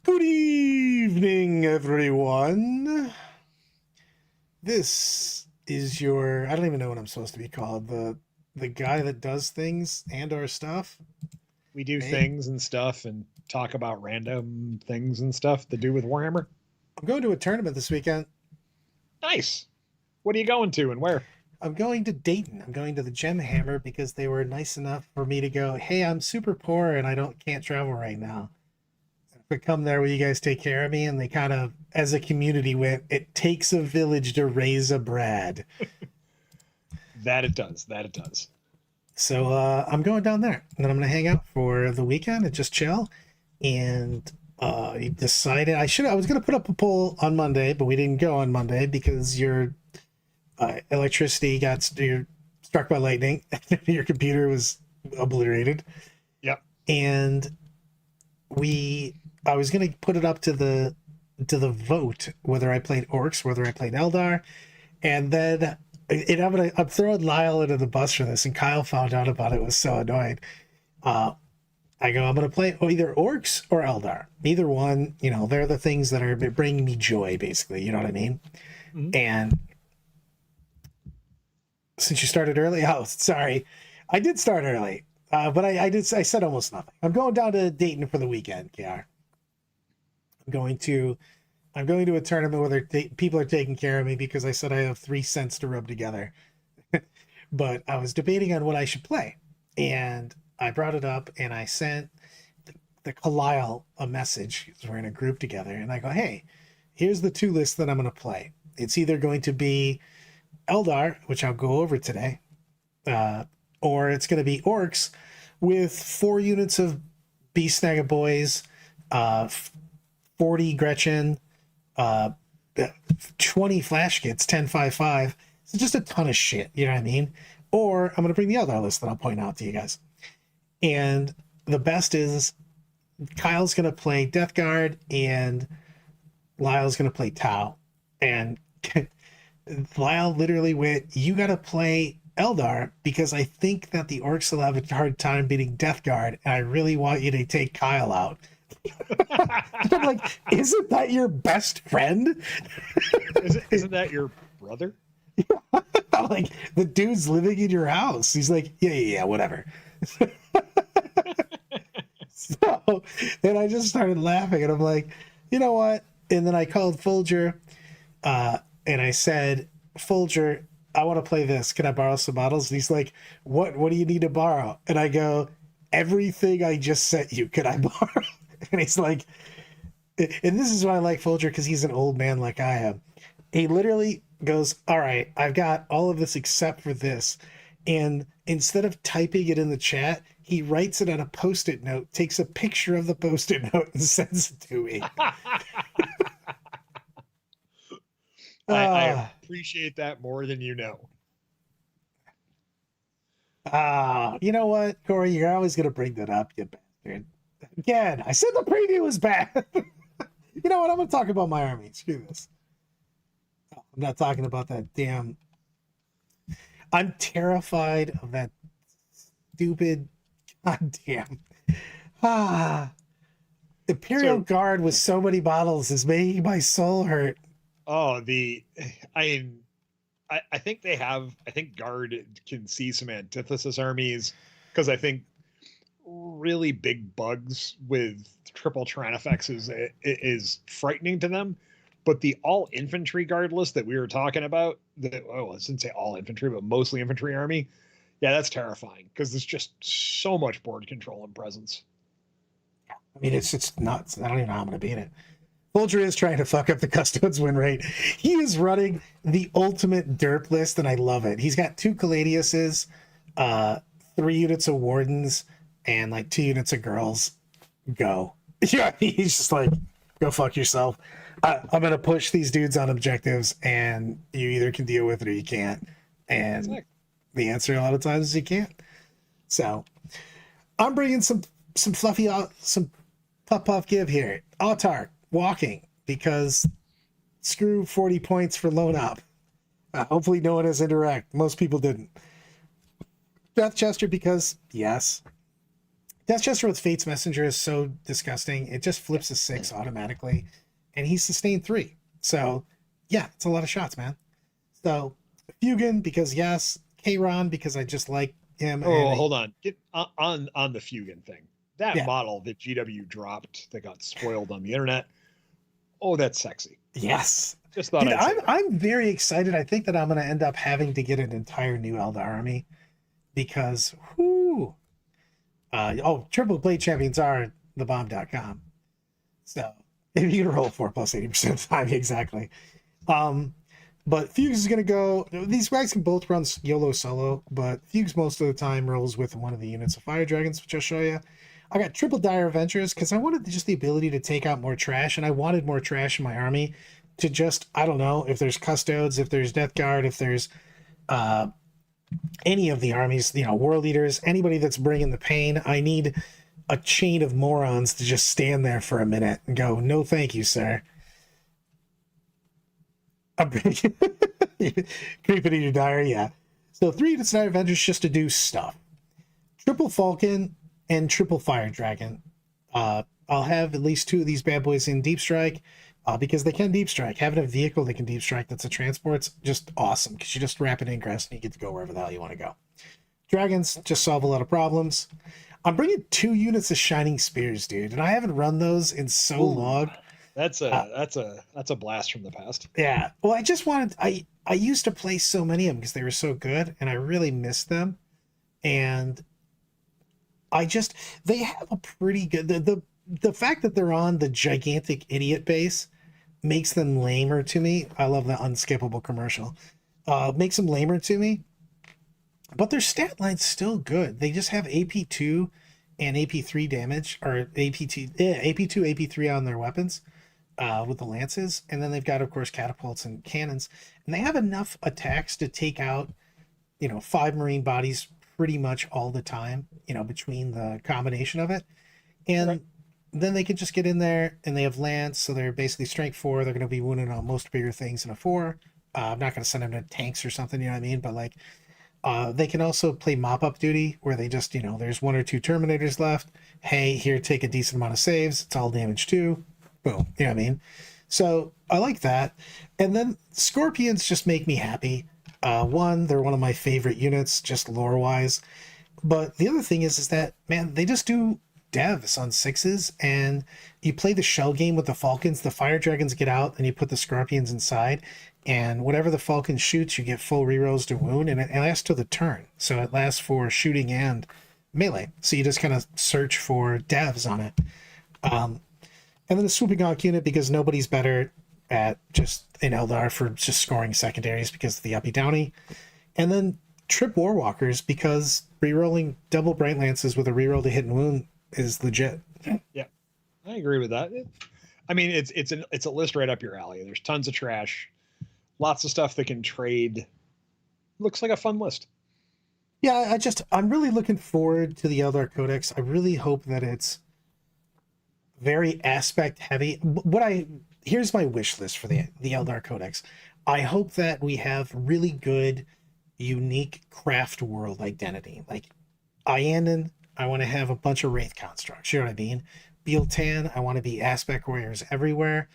Good evening, everyone. This is your, I don't even know what I'm supposed to be called, the guy that does things and our stuff. We do Me? things and stuff and talk about random things and stuff to do with Warhammer. I'm going to a tournament this weekend. Nice. What are you going to and where? I'm going to Dayton. I'm going to the Gem Hammer because they were nice enough for me to go, hey, I'm super poor and I can't travel right now. If I come there, will you guys take care of me? And they kind of, as a community, went, it takes a village to raise a Brad. That it does. That it does. So I'm going down there, and then I'm going to hang out for the weekend and just chill. And he decided I was going to put up a poll on Monday, but we didn't go on Monday because your electricity got struck by lightning. Your computer was obliterated. Yep. And I was going to put it up to the vote whether I played Orcs, whether I played Eldar, and then I'm throwing Lyle into the bus for this, and Kyle found out about it. Was so annoyed. I go, I'm going to play either Orcs or Eldar. Either one, they're the things that are bringing me joy, basically. You know what I mean? Mm-hmm. And since you started early, oh, sorry, I did start early, but I said almost nothing. I'm going down to Dayton for the weekend, KR. I'm going to a tournament where people are taking care of me because I said I have 3 cents to rub together. But I was debating on what I should play. And I brought it up and I sent the Kalile a message because we're in a group together. And I go, hey, here's the 2 lists that I'm going to play. It's either going to be Eldar, which I'll go over today, or it's going to be Orcs with 4 units of Beast Snagga Boys, 40 Gretchen, 20 flash kits, 10-5-5. It's just a ton of shit, you know what I mean? Or I'm going to bring the other list that I'll point out to you guys. And the best is Kyle's going to play Death Guard and Lyle's going to play Tau. And Lyle literally went, you got to play Eldar because I think that the Orcs will have a hard time beating Death Guard, and I really want you to take Kyle out. I'm like, isn't that your best friend? Isn't that your brother? I'm like, the dude's living in your house. He's like, yeah, whatever. So then I just started laughing, and I'm like, you know what? And then I called Folger, and I said, Folger, I want to play this. Can I borrow some models? And he's like, what do you need to borrow? And I go, everything I just sent you, can I borrow? And he's like, and this is why I like Folger, because he's an old man like I am. He literally goes, all right, I've got all of this except for this. And instead of typing it in the chat, he writes it on a Post-it note, takes a picture of the Post-it note and sends it to me. I appreciate that more than you know. You know what, Corey? You're always going to bring that up, you bastard. Again, I said the preview was bad. You know what? I'm going to talk about my army. Screw this. I'm not talking about that damn... I'm terrified of that stupid... goddamn... Imperial Guard with so many bottles is making my soul hurt. Oh, I think I think Guard can see some antithesis armies, because I think really big bugs with triple Tyrannofex is frightening to them. But the all infantry Guard list that we were talking about, I shouldn't say all infantry, but mostly infantry army, yeah, that's terrifying because there's just so much board control and presence. I mean, it's nuts. I don't even know how I'm going to beat it. Folger is trying to fuck up the Custodes win rate. He is running the ultimate derp list, and I love it. He's got 2 Caladiuses, 3 units of Wardens, and like 2 units of Girls. Go. Yeah, he's just like, go fuck yourself. I'm going to push these dudes on objectives, and you either can deal with it or you can't. And the answer a lot of times is you can't. So I'm bringing some some fluffy, some puff give here. Autark walking because screw 40 points for loan up. Hopefully no one has indirect. Most people didn't. Deathchester because yes. Deathchester with Fate's Messenger is so disgusting. It just flips a 6 automatically, and he's sustained 3. So yeah, it's a lot of shots, man. So Fugan because yes, Kayron because I just like him. Oh, hold on. Get on the Fugan thing. That Yeah. model that GW dropped that got spoiled on the internet. Oh, that's sexy. Yes. Just thought Dude, I'd say that. I'm very excited. I think that I'm going to end up having to get an entire new Eldar army because, whoo. Triple Blade Champions are thebomb.com. So if you can roll 4 plus 80% of the time, exactly. But Fuchs is going to go. These guys can both run YOLO solo, but Fuchs most of the time rolls with one of the units of Fire Dragons, which I'll show you. I got triple Dire Avengers because I wanted just the ability to take out more trash, and I wanted more trash in my army to just, I don't know, if there's Custodes, if there's Death Guard, if there's any of the armies, War Leaders, anybody that's bringing the pain, I need a chain of morons to just stand there for a minute and go, no thank you, sir. I'm creeping in your diary, yeah. So 3 units Dire Avengers just to do stuff. Triple Falcon and triple Fire Dragon. I'll have at least 2 of these bad boys in Deep Strike because they can Deep Strike. Having a vehicle that can Deep Strike that's a transport's just awesome because you just wrap it in grass and you get to go wherever the hell you want to go. Dragons just solve a lot of problems. I'm bringing 2 units of Shining Spears, dude, and I haven't run those in so long. That's a blast from the past. Yeah. Well, I just wanted I used to play so many of them because they were so good, and I really missed them. And they have a pretty good the fact that they're on the gigantic idiot base makes them lamer to me. I love the unskippable commercial. Makes them lamer to me. But their stat line's still good. They just have AP2 and AP3 damage, or AP2, AP3 on their weapons with the lances. And then they've got, of course, catapults and cannons. And they have enough attacks to take out, 5 Marine bodies pretty much all the time, between the combination of it. And right. Then they can just get in there and they have lance. So they're basically strength 4. They're going to be wounded on most bigger things in a 4. I'm not going to send them to tanks or something, you know what I mean? But like, they can also play mop-up duty where they just, there's 1 or 2 Terminators left. Hey, here, take a decent amount of saves. It's all damage too. Boom. You know what I mean? So I like that. And then Scorpions just make me happy. One, they're one of my favorite units, just lore-wise. But the other thing is that, man, they just do devs on 6s, and you play the shell game with the Falcons. The Fire Dragons get out, and you put the Scorpions inside. And whatever the Falcon shoots, you get full rerolls to wound, and it lasts till the turn. So it lasts for shooting and melee. So you just kind of search for devs on it. And then the Swooping Hawk unit, because nobody's better at just in Eldar for just scoring secondaries because of the uppy downy. And then Trip Warwalkers, because rerolling double Bright Lances with a reroll to hit and wound is legit. Yeah, I agree with that. I mean, it's a list right up your alley. There's tons of trash. Lots of stuff that can trade. Looks like a fun list. Yeah, I'm really looking forward to the Eldar Codex. I really hope that it's very aspect heavy. Here's my wish list for the Eldar Codex. I hope that we have really good, unique craft world identity. Like Ianan, I want to have a bunch of Wraith constructs. You know what I mean? Bealtan, I want to be aspect warriors everywhere.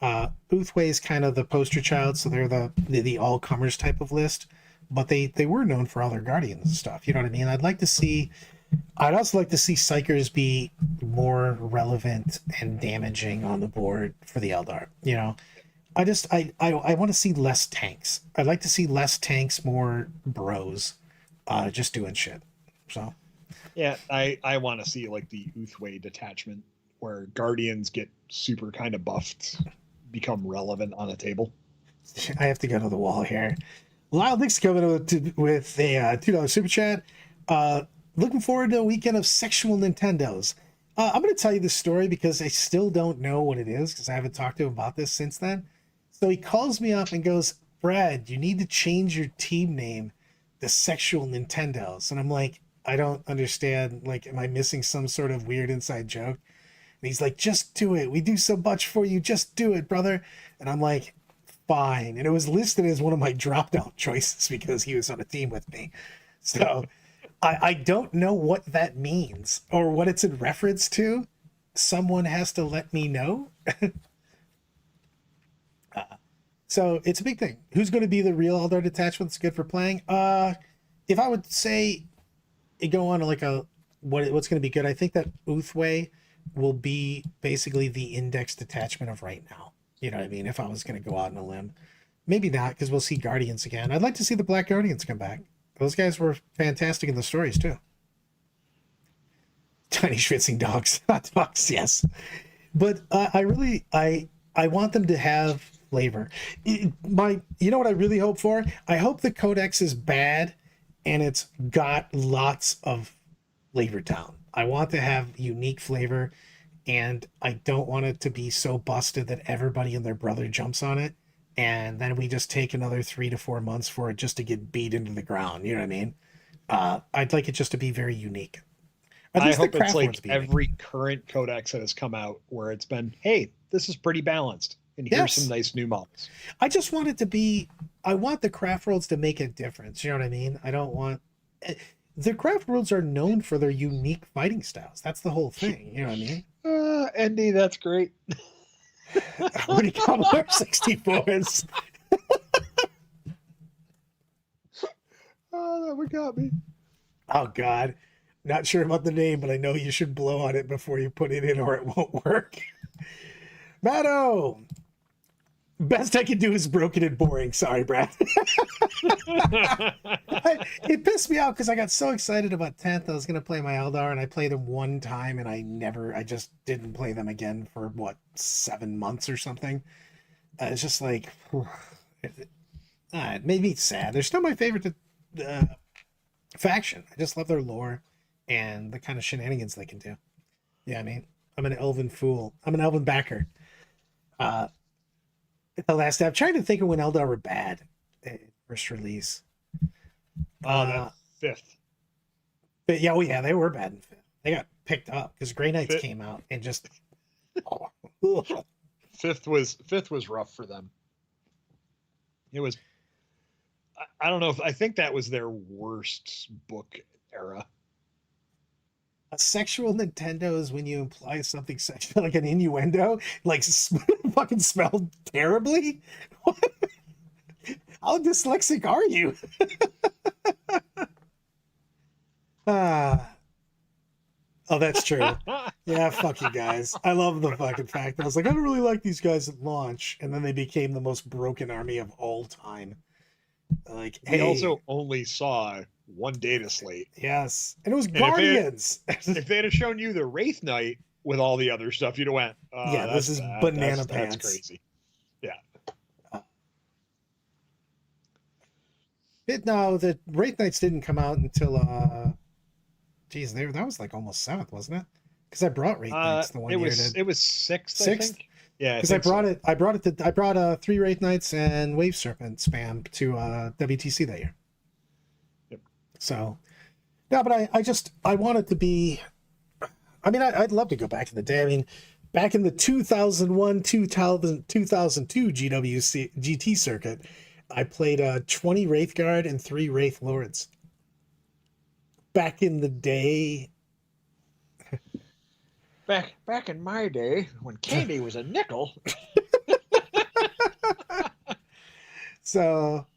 Uthway is kind of the poster child, so they're the all-comers type of list, but they were known for all their guardians and stuff. You know what I mean? I'd also like to see Psychers be more relevant and damaging on the board for the Eldar. I want to see less tanks. I'd like to see less tanks, more bros, just doing shit. So yeah, I want to see like the Uthway detachment where guardians get super kind of buffed, become relevant on a table. I have to go to the wall here. Lyle Nick's coming with a $2 super chat. Looking forward to a weekend of sexual Nintendos. I'm going to tell you this story because I still don't know what it is because I haven't talked to him about this since then. So he calls me up and goes, Brad, you need to change your team name to Sexual Nintendos. And I'm like, I don't understand. Like, am I missing some sort of weird inside joke? And he's like, just do it. We do so much for you. Just do it, brother. And I'm like, fine. And it was listed as one of my drop down choices because he was on a team with me. So I don't know what that means or what it's in reference to. Someone has to let me know. So it's a big thing. Who's going to be the real Eldar detachment that's good for playing? If I would say go on to like a what's going to be good, I think that Uthway will be basically the index detachment of right now. You know what I mean? If I was going to go out on a limb, maybe not because we'll see Guardians again. I'd like to see the Black Guardians come back. Those guys were fantastic in the stories too. Tiny schwitzing dogs, hot dogs, yes. But I want them to have flavor. You know what I really hope for? I hope the Codex is bad and it's got lots of flavor town. I want to have unique flavor, and I don't want it to be so busted that everybody and their brother jumps on it, and then we just take another 3 to 4 months for it just to get beat into the ground. You know what I mean? I'd like it just to be very unique. I hope it's like every current Codex that has come out where it's been, hey, this is pretty balanced, and here's some nice new models. I just want it to be, I want the craft worlds to make a difference. You know what I mean? I don't want, the craft worlds are known for their unique fighting styles. That's the whole thing. You know what I mean? Andy, that's great. What do you call them? 64s. Oh, that one got me. Oh, God. Not sure about the name, but I know you should blow on it before you put it in or it won't work. Matto! Best I can do is broken and boring. Sorry, Brad. It pissed me off because I got so excited about 10th. I was going to play my Eldar, and I played them one time, and I just didn't play them again for, 7 months or something. It's just like, it made me sad. They're still my favorite faction. I just love their lore and the kind of shenanigans they can do. Yeah, I mean, I'm an elven fool. I'm an elven backer. The last day, I'm trying to think of when Eldar were bad at first release. That's 5th. But yeah, well, yeah, they were bad in 5th. They got picked up because Grey Knights came out and just. 5th was rough for them. It was. I don't know if I think that was their worst book era. A sexual Nintendo is when you imply something sexual, like an innuendo, like fucking smelled terribly. How dyslexic are you? Oh, that's true. Yeah, fuck you guys. I love the fucking fact that I was like, I don't really like these guys at launch, and then they became the most broken army of all time. Like, we also only saw one data slate. Yes, and it was Guardians. If they had shown you the Wraith Knight with all the other stuff, you'd have went, yeah, this is banana pants. That's crazy. Yeah. No, the Wraith Knights didn't come out until that was like almost 7th, wasn't it? Because I brought Wraith Knights the one year. It was 6th. 6th? I think. Yeah, because I brought 3 Wraith Knights and Wave Serpent spam to WTC that year. Yep. So, no, but I want it to be. I mean, I'd love to go back to the day. I mean, back in the 2001, 2002 GT circuit, I played 20 Wraith Guard and 3 Wraith Lords. Back in the day. Back in my day, when candy was a nickel. So,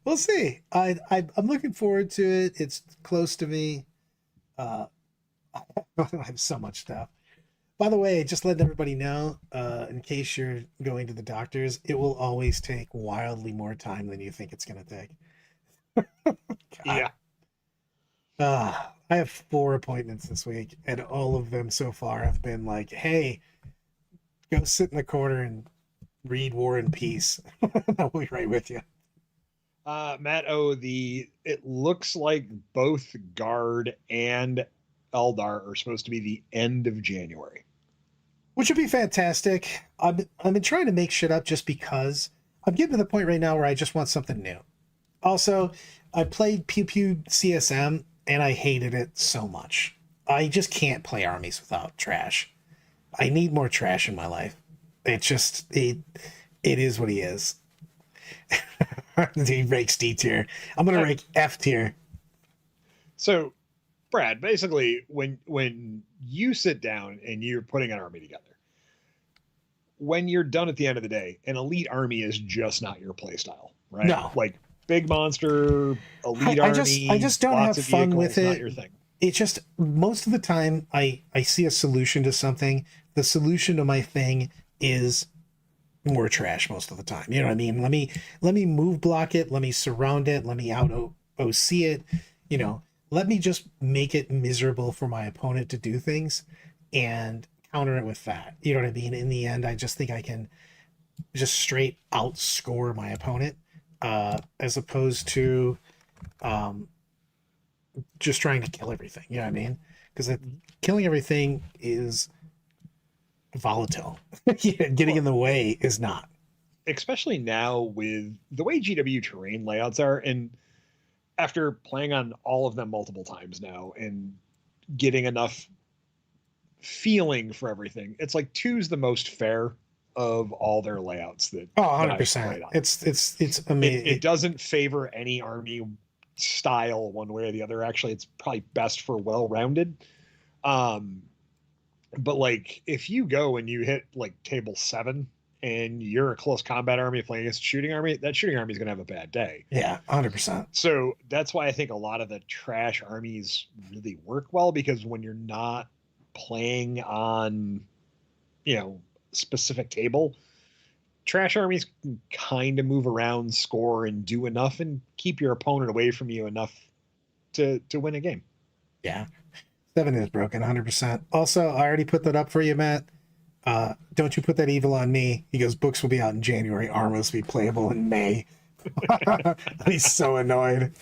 we'll see. I'm looking forward to it. It's close to me. I have so much stuff. By the way, just letting everybody know, in case you're going to the doctors, it will always take wildly more time than you think it's going to take. Yeah. I have 4 appointments this week, and all of them so far have been like, hey, go sit in the corner and read War and Peace. I'll be right with you. Matt, it looks like both Guard and Eldar are supposed to be the end of January. Which would be fantastic. I've been trying to make shit up just because I'm getting to the point right now where I just want something new. Also, I played Pew Pew CSM, and I hated it so much. I just can't play armies without trash. I need more trash in my life. It's just it is what he is. He ranks D tier. I'm gonna rank F tier. So, Brad, basically, when you sit down and you're putting an army together, when you're done at the end of the day, an elite army is just not your play style, right? No. Like big monster, elite army, I just don't lots have of fun vehicles, with it. not your thing. It's just most of the time I see a solution to something. The solution to my thing is more trash most of the time. You know what I mean? Let me move block it, let me surround it, let me out OC it, you know, let me just make it miserable for my opponent to do things and counter it with that. You know what I mean? In the end, I just think I can just straight outscore my opponent, as opposed to just trying to kill everything. You know what I mean? Because killing everything is volatile. Getting in the way is not. Especially now with the way GW terrain layouts are, and after playing on all of them multiple times now and getting enough feeling for everything, it's like two's the most fair of all their layouts that 100%. It's amazing. It doesn't favor any army style one way or the other. Actually, it's probably best for well-rounded. But like if you go and you hit like table 7 and you're a close combat army playing against a shooting army, that shooting army is going to have a bad day. Yeah, 100%. So that's why I think a lot of the trash armies really work well, because when you're not playing on, specific table, trash armies can kind of move around, score, and do enough and keep your opponent away from you enough to win a game. Yeah. 7 is broken 100%. Also, I already put that up for you, Matt. Don't you put that evil on me. He goes, books will be out in January. Armos will be playable in May. He's so annoyed.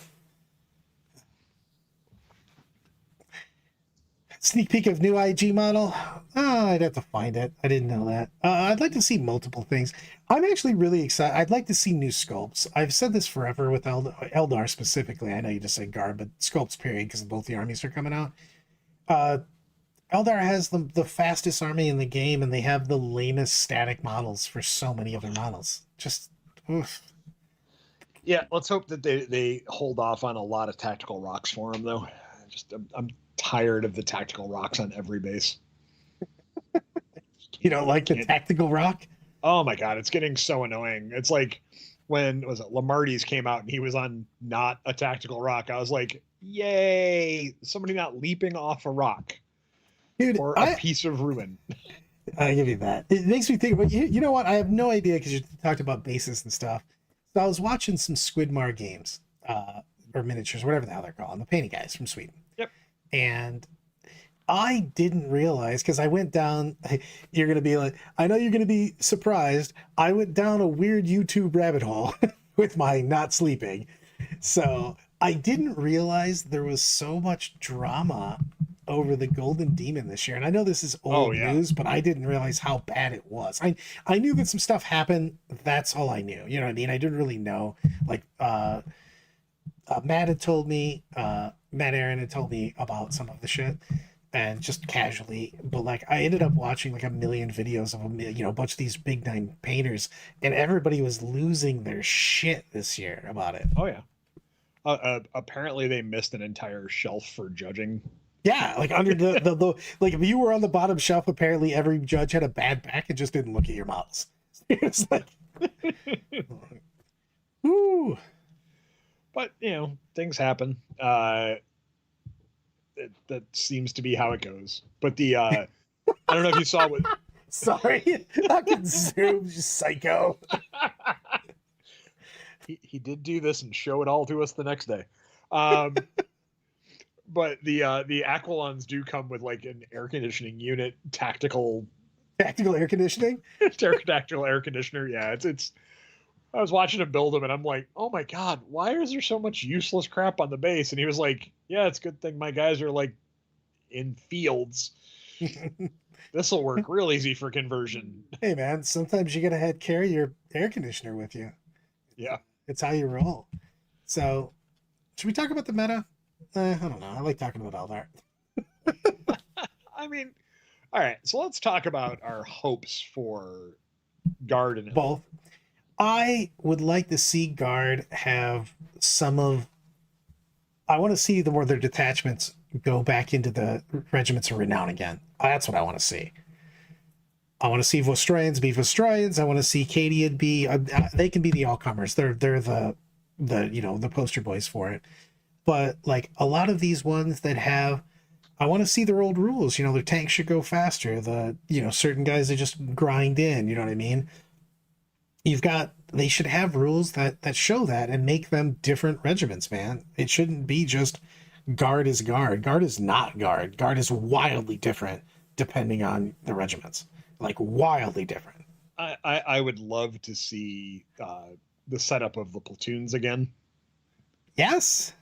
Sneak peek of new IG model. I'd have to find it. I didn't know that. I'd like to see multiple things. I'm actually really excited. I'd like to see new sculpts. I've said this forever with Eldar specifically. I know you just said guard, but sculpts period, because both the armies are coming out. Eldar has the fastest army in the game, and they have the lamest static models for so many of their models. Just, oof. Yeah, let's hope that they hold off on a lot of tactical rocks for them, though. I'm tired of the tactical rocks on every base. You don't like the tactical rock? Oh my god, it's getting so annoying. It's like when was it Lamarty's came out and he was on not a tactical rock. I was like, yay, somebody not leaping off a rock. Dude, or a piece of ruin. I give you that. It makes me think, but you know what? I have no idea, because you talked about bases and stuff. So I was watching some Squidmar games, or miniatures, whatever the hell they're called, the painting guys from Sweden. Yep. And I didn't realize, because I went down, you're going to be like, I know you're going to be surprised. I went down a weird YouTube rabbit hole with my not sleeping. So I didn't realize there was so much drama over the Golden Demon this year. And I know this is old news, but I didn't realize how bad it was. I knew that some stuff happened. That's all I knew. You know what I mean? I didn't really know. Like, Matt had told me, Matt Aaron had told me about some of the shit, and just casually, but like I ended up watching like a million videos of a bunch of these big name painters, and everybody was losing their shit this year about it. Oh yeah. Apparently they missed an entire shelf for judging. Yeah, like under the like if you were on the bottom shelf, apparently every judge had a bad back and just didn't look at your models. It's like, woo. But things happen. That seems to be how it goes. But the I don't know if you saw what. Sorry, I can zoom, just psycho. He did do this and show it all to us the next day. But the Aquilons do come with like an air conditioning unit, tactical air conditioning, tactical air conditioner. Yeah, it's. I was watching him build them, and I'm like, oh my god, why is there so much useless crap on the base? And he was like, yeah, it's a good thing my guys are like in fields. This will work real easy for conversion. Hey man, sometimes you gotta carry your air conditioner with you. Yeah, it's how you roll. So, should we talk about the meta? I don't know. I like talking about Eldar. I mean, all right. So let's talk about our hopes for Guard and Eldar. Both. I would like to see Guard have some of. I want to see the more their detachments go back into the regiments of renown again. That's what I want to see. I want to see Vostroyans be Vostroyans. I want to see Cadian be. They can be the all comers. They're the poster boys for it. But like a lot of these ones that have, I want to see their old rules. Their tanks should go faster. Certain guys that just grind in. You know what I mean? They should have rules that show that and make them different regiments, man. It shouldn't be just guard is guard. Guard is not guard. Guard is wildly different depending on the regiments. Like wildly different. I would love to see the setup of the platoons again. Yes.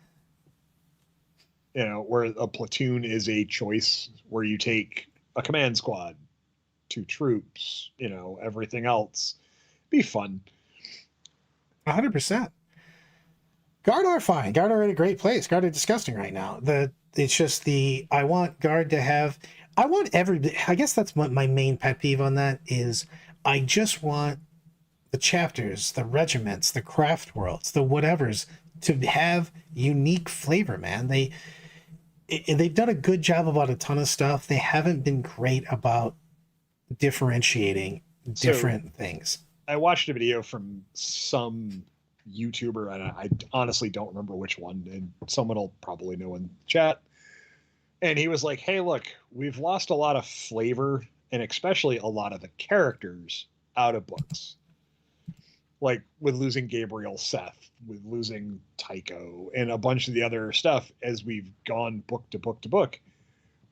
Where a platoon is a choice where you take a command squad, 2 troops, everything else. Be fun. 100%. Guard are fine. Guard are in a great place. Guard are disgusting right now. It's just I want Guard to have. I guess that's what my main pet peeve on that is. I just want the chapters, the regiments, the craft worlds, the whatevers to have unique flavor, man. They've done a good job about a ton of stuff. They haven't been great about differentiating different things. I watched a video from some YouTuber, and I honestly don't remember which one, and someone will probably know in chat. And he was like, hey, look, we've lost a lot of flavor and especially a lot of the characters out of books. Like with losing Gabriel Seth, with losing Tycho, and a bunch of the other stuff as we've gone book to book to book,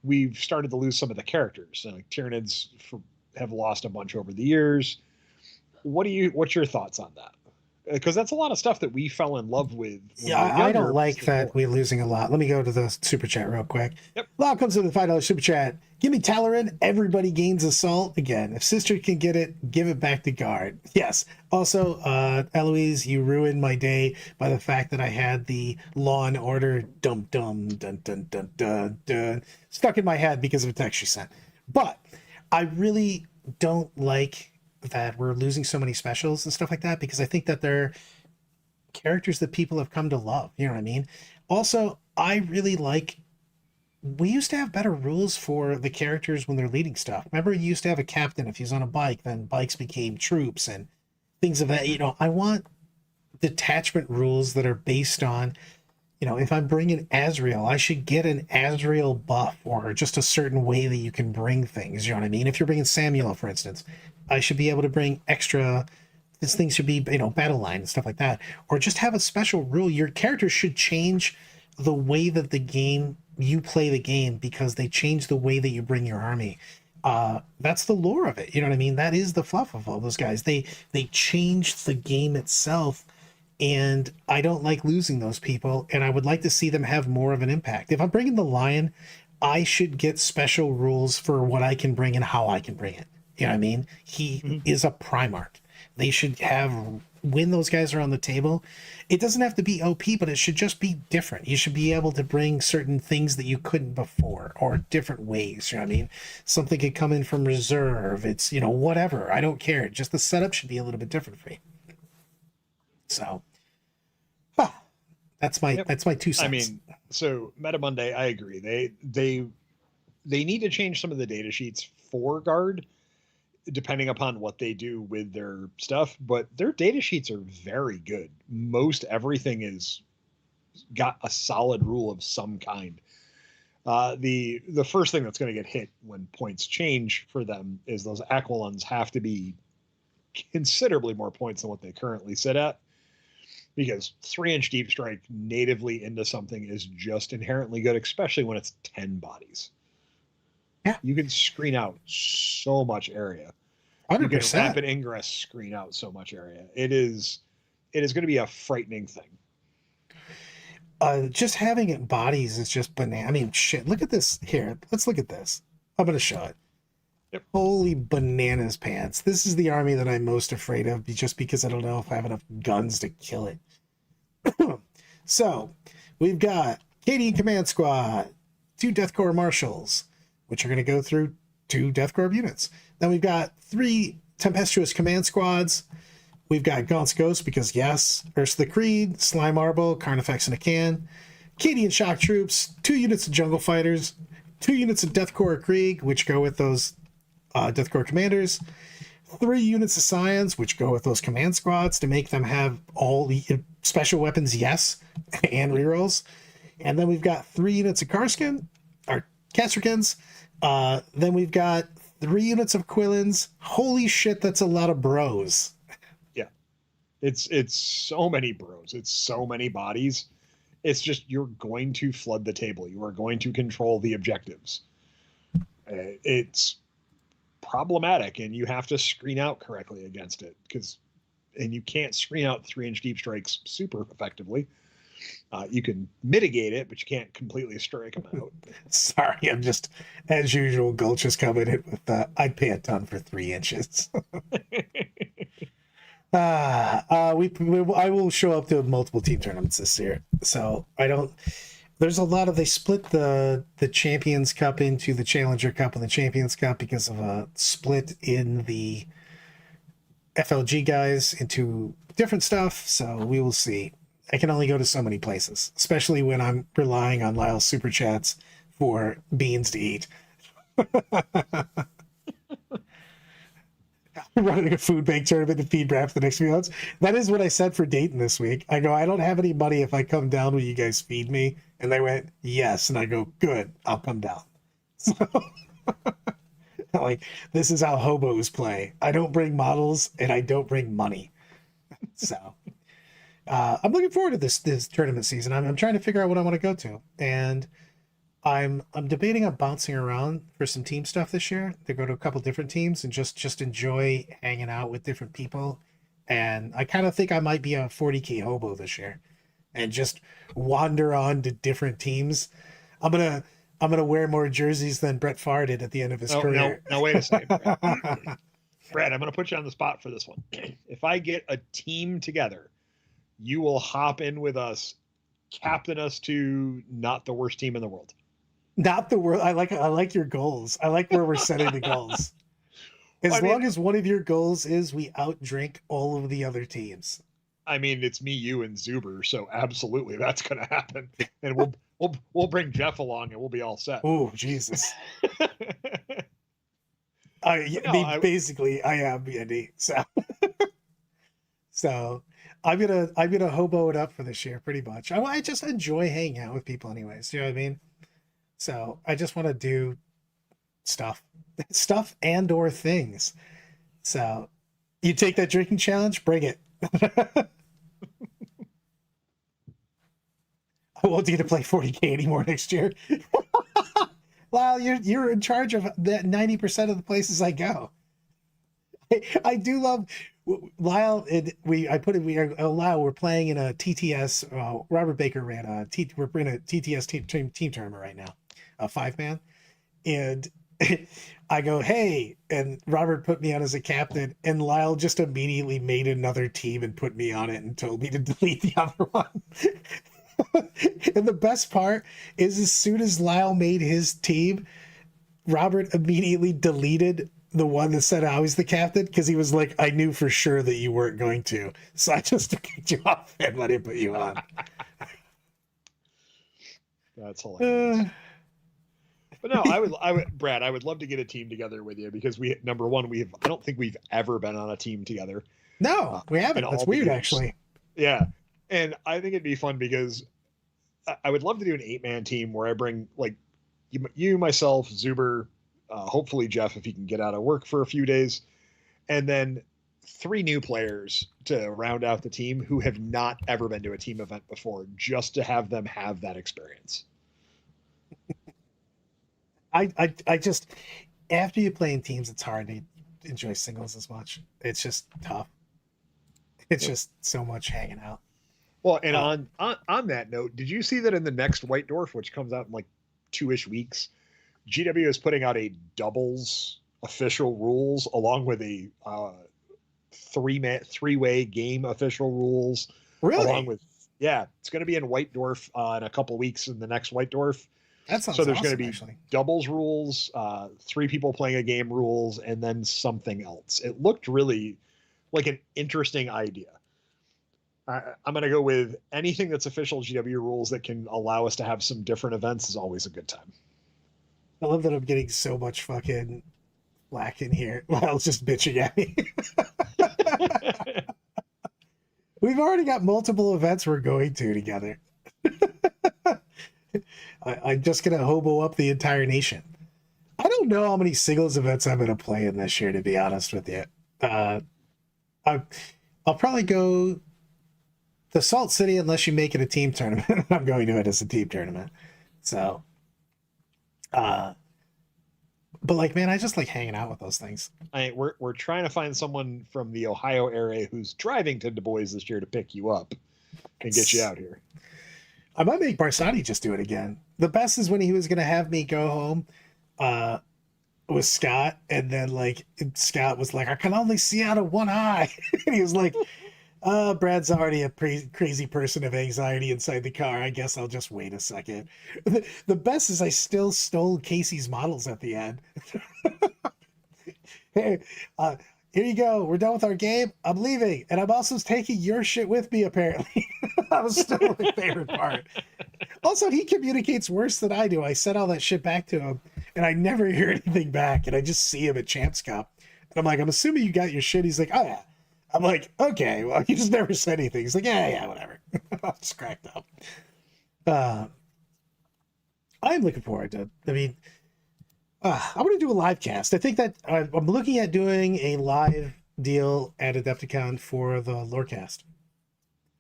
we've started to lose some of the characters. Like Tyranids have lost a bunch over the years. What's your thoughts on that? Because that's a lot of stuff that we fell in love with. Yeah, I don't like that we're losing a lot. Let me go to the super chat real quick. Yep. Well, comes to the $5 super chat. Give me Talarin. Everybody gains assault again. If Sister can get it, give it back to Guard. Yes. Also, Eloise, you ruined my day by the fact that I had the Law and Order dum dum dun dun dun dun dun stuck in my head because of a text she sent. But I really don't like that we're losing so many specials and stuff like that, because I think that they're characters that people have come to love. You know what I mean? Also, I really like, we used to have better rules for the characters when they're leading stuff. Remember, you used to have a captain. If he was on a bike, then bikes became troops and things of that. I want detachment rules that are based on, if I'm bringing Azrael, I should get an Azrael buff or just a certain way that you can bring things. You know what I mean? If you're bringing Samuel, for instance, I should be able to bring extra. This thing should be, battle line and stuff like that, or just have a special rule. Your character should change the way that you play the game because they change the way that you bring your army. That's the lore of it. You know what I mean? That is the fluff of all those guys. They changed the game itself. And I don't like losing those people, and I would like to see them have more of an impact. If I'm bringing the Lion, I should get special rules for what I can bring and how I can bring it. You know what I mean? He is a Primarch. They should have, when those guys are on the table, it doesn't have to be OP, but it should just be different. You should be able to bring certain things that you couldn't before, or different ways. You know what I mean? Something could come in from reserve. It's, whatever. I don't care. Just the setup should be a little bit different for you. So, that's my 2 cents. I mean, so Meta Monday, I agree. They need to change some of the data sheets for Guard, depending upon what they do with their stuff. But their data sheets are very good. Most everything is got a solid rule of some kind. The first thing that's going to get hit when points change for them is those Aquilons have to be considerably more points than what they currently sit at. Because 3-inch deep strike natively into something is just inherently good, especially when it's 10 bodies. Yeah. You can screen out so much area. 100%. You can rapid ingress screen out so much area. It is going to be a frightening thing. Just having it bodies is just banana. I mean, shit. Look at this here. Let's look at this. I'm going to show it. Yep. Holy bananas pants. This is the army that I'm most afraid of, just because I don't know if I have enough guns to kill it. So we've got Cadian Command Squad, 2 Death Corps Marshals, which are going to go through 2 Death Corps units. Then we've got 3 Tempestuous Command Squads. We've got Gaunt's Ghost, because yes, Ursula the Creed, Slime Marble, Carnifex in a can. Cadian Shock Troops, 2 units of Jungle Fighters, 2 units of Death Corps Krieg, which go with those Death Corps commanders, 3 units of Scions, which go with those command squads to make them have all the special weapons, yes, and rerolls. And then we've got 3 units of Karskin, or Castricans. Then we've got 3 units of Quillins. Holy shit, that's a lot of bros. Yeah. It's so many bros. It's so many bodies. It's just, you're going to flood the table. You are going to control the objectives. It's problematic, and you have to screen out correctly against it, and you can't screen out 3-inch deep strikes super effectively. You can mitigate it, but you can't completely strike them out. Sorry, I'm just, as usual, Gulch is coming in with, I'd pay a ton for 3 inches. I will show up to multiple team tournaments this year. So there's a lot of, they split the Champions Cup into the Challenger Cup and the Champions Cup because of a split in the FLG guys into different stuff. So we will see. I can only go to so many places, especially when I'm relying on Lyle's super chats for beans to eat. Running a food bank tournament to feed Brad for the next few months. That is what I said for Dayton this week. I go, I don't have any money. If I come down, will you guys feed me? And they went, yes. And I go, good, I'll come down. So, like, this is how hobos play. I don't bring models and I don't bring money. So I'm looking forward to this tournament season. I'm trying to figure out what I want to go to. And I'm debating on bouncing around for some team stuff this year, to go to a couple different teams and just enjoy hanging out with different people. And I kind of think I might be a 40K hobo this year and just wander on to different teams. I'm gonna wear more jerseys than Brett Favre did at the end of his career. No, wait a second, Brad. Brad, I'm gonna put you on the spot for this one. If I get a team together, you will hop in with us, captain us to not the worst team in the world. Not the world. I like your goals. I like where we're setting the goals. As long as one of your goals is we outdrink all of the other teams. I mean, it's me, you, and Zuber, so absolutely that's going to happen. And we'll bring Jeff along, and we'll be all set. Oh, Jesus! Basically, I am Andy. So I'm gonna hobo it up for this year, pretty much. I just enjoy hanging out with people, anyways. You know what I mean? So I just want to do stuff and or things. So you take that drinking challenge, bring it. I won't need to play 40K anymore next year. Lyle, you're in charge of that 90% of the places I go. I do love Lyle. Lyle, we're playing in a TTS. Robert Baker ran we're in a TTS team tournament right now, a 5-man, and I go, hey, and Robert put me on as a captain, and Lyle just immediately made another team and put me on it and told me to delete the other one. And the best part is, as soon as Lyle made his team, Robert immediately deleted the one that said I was the captain, because he was like, I knew for sure that you weren't going to, so I just kicked you off and let him put you on. That's hilarious. But no, I would, Brad, I would love to get a team together with you, because number one, I don't think we've ever been on a team together. No, we haven't. That's weird, actually. Yeah. And I think it'd be fun, because I would love to do an 8-man team where I bring like you, myself, Zuber, hopefully Jeff, if he can get out of work for a few days, and then 3 new players to round out the team who have not ever been to a team event before, just to have them have that experience. I just, after you play in teams, it's hard to enjoy singles as much. It's just tough. It's just so much hanging out. Well, and on that note, did you see that in the next White Dwarf, which comes out in like 2-ish weeks, GW is putting out a doubles official rules along with a 3-way game official rules. Really? Along with Yeah, it's going to be in White Dwarf in a couple weeks in the next White Dwarf. That So sounds there's going to awesome, be actually. doubles rules, 3 people playing a game rules, and then something else. It looked really like an interesting idea. I'm going to go with anything that's official GW rules that can allow us to have some different events is always a good time. I love that I'm getting so much fucking flack in here. Well, just bitching at me. We've already got multiple events we're going to together. I'm just gonna hobo up the entire nation. I don't know how many singles events I'm gonna play in this year, to be honest with you. I, I'll probably go to Salt City unless you make it a team tournament. I'm going to it as a team tournament. So, uh, but like, man, I just like hanging out with those things. We're trying to find someone from the Ohio area who's driving to Du Bois this year to pick you up and get you out here. I might make Barsani just do it again. The best is when he was gonna have me go home uh with Scott, and then like Scott was like, I can only see out of one eye. And he was like, Brad's already a crazy person of anxiety inside the car. I guess I'll just wait a second. The best is I still stole Casey's models at the end. Hey, here you go. We're done with our game. I'm leaving. And I'm also taking your shit with me, apparently. That was still my favorite part. Also, he communicates worse than I do. I sent all that shit back to him, and I never hear anything back. And I just see him at Champs Cup. And I'm like, I'm assuming you got your shit. He's like, oh, yeah. I'm like, okay, well, you just never said anything. He's like, yeah, whatever. I just cracked up. I'm looking forward to it. I mean, I want to do a live cast. I think that I'm looking at doing a live deal at Adepticon for the Lorecast.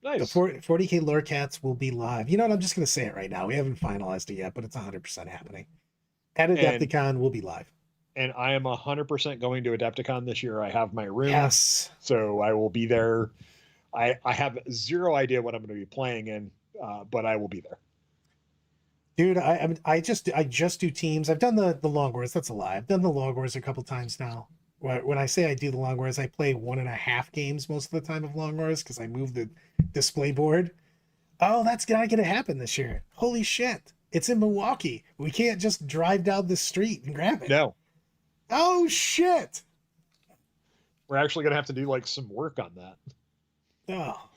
Nice. The 40K Lorecats will be live. You know what? I'm just going to say it right now. We haven't finalized it yet, but it's 100% happening. At Adepticon, we'll be live. And I am 100% going to Adepticon this year. I have my room. Yes. So I will be there. I have zero idea what I'm going to be playing in, but I will be there. Dude, I just do teams. I've done the Long Wars. That's a lie. I've done the Long Wars a couple times now. When I say I do the Long Wars, I play 1.5 games most of the time of Long Wars because I move the display board. Oh, that's not going to happen this year. Holy shit. It's in Milwaukee. We can't just drive down the street and grab it. No. Oh, shit. We're actually going to have to do like some work on that. Oh,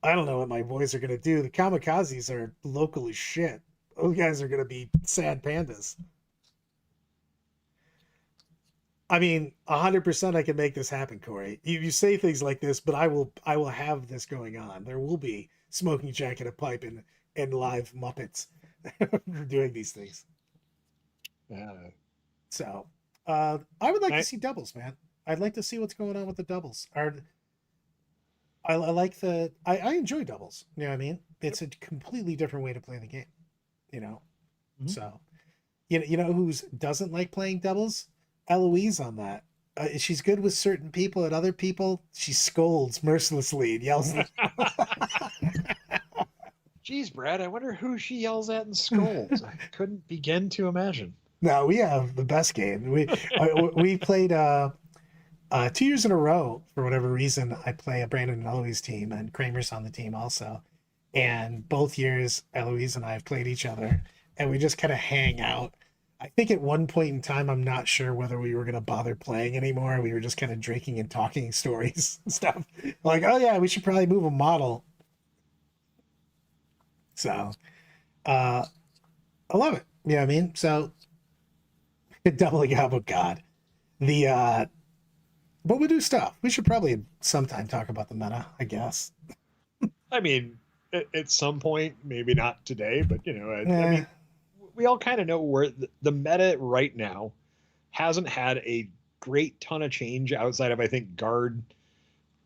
I don't know what my boys are going to do. The kamikazes are local as shit. Those guys are going to be sad pandas. I mean, 100% I can make this happen, Corey. You say things like this, but I will have this going on. There will be smoking jacket, a pipe, and live Muppets doing these things. So I would like to see doubles, man. I'd like to see what's going on with the doubles. I like I enjoy doubles. You know what I mean? It's a completely different way to play the game. You know, so you know who doesn't like playing doubles? Eloise on that. She's good with certain people, and other people she scolds mercilessly and yells. Geez, Brad, I wonder who she yells at and scolds. I couldn't begin to imagine. No, we have the best game. We played 2 years in a row for whatever reason. I play a Brandon and Eloise team, and Kramer's on the team also. And both years, Eloise and I have played each other, and we just kind of hang out. I think at one point in time, I'm not sure whether we were going to bother playing anymore. We were just kind of drinking and talking stories and stuff. Like, oh yeah, we should probably move a model. So, I love it. You know what I mean? So, doubling up, oh God. But we do stuff. We should probably sometime talk about the meta, I guess. I mean, at some point, maybe not today, but you know, I mean, we all kind of know where the meta right now hasn't had a great ton of change outside of, I think, guard